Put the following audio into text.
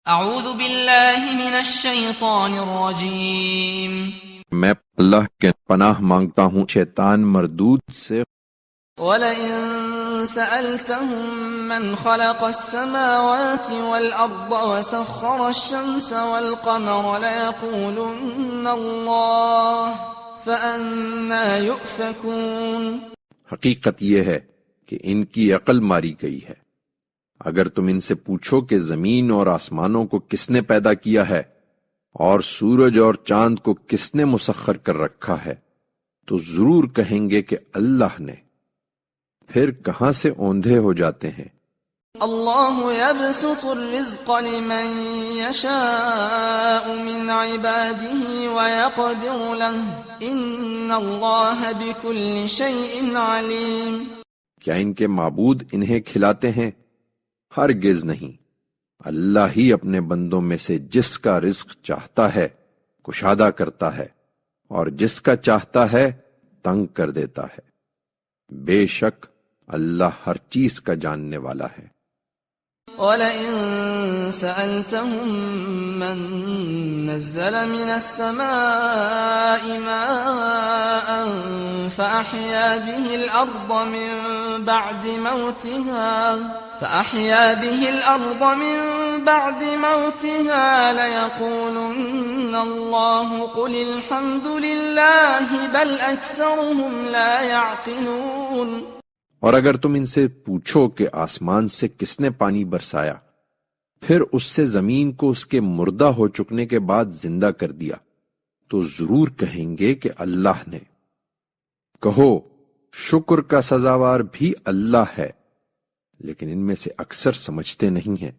اعوذ باللہ من الشیطان الرجیم میں اللہ کے پناہ مانگتا ہوں شیطان مردود سے۔ وَلَئِن سَأَلْتَهُم مَّنْ خَلَقَ السَّمَاوَاتِ وَالْأَرْضَ وَسَخَّرَ الشَّمْسَ وَالْقَمَرَ لَيَقُولُنَّ اللَّهُ فَأَنَّىٰ يُؤْفَكُونَ۔ حقیقت یہ ہے کہ ان کی عقل ماری گئی ہے۔ اگر تم ان سے پوچھو کہ زمین اور آسمانوں کو کس نے پیدا کیا ہے اور سورج اور چاند کو کس نے مسخر کر رکھا ہے تو ضرور کہیں گے کہ اللہ نے، پھر کہاں سے اوندھے ہو جاتے ہیں۔ اللہ یبسط الرزق لمن یشاء من عباده ویقدر له ان اللہ بكل شیء علیم۔ کیا ان کے معبود انہیں کھلاتے ہیں؟ ہرگز نہیں، اللہ ہی اپنے بندوں میں سے جس کا رزق چاہتا ہے کشادہ کرتا ہے اور جس کا چاہتا ہے تنگ کر دیتا ہے۔ بے شک اللہ ہر چیز کا جاننے والا ہے۔ وَلَئِن سَأَلْتَهُم مَّن نَّزَّلَ مِنَ السَّمَاءِ مَاءً فَأَحْيَا بِهِ الْأَرْضَ مِن بَعْدِ مَوْتِهَا لَيَقُولُنَّ اللَّهُ قُلِ الْحَمْدُ لِلَّهِ بَلْ أَكْثَرُهُمْ لَا يَعْقِلُونَ۔ اور اگر تم ان سے پوچھو کہ آسمان سے کس نے پانی برسایا پھر اس سے زمین کو اس کے مردہ ہو چکنے کے بعد زندہ کر دیا تو ضرور کہیں گے کہ اللہ نے۔ کہو شکر کا سزاوار بھی اللہ ہے، لیکن ان میں سے اکثر سمجھتے نہیں ہیں۔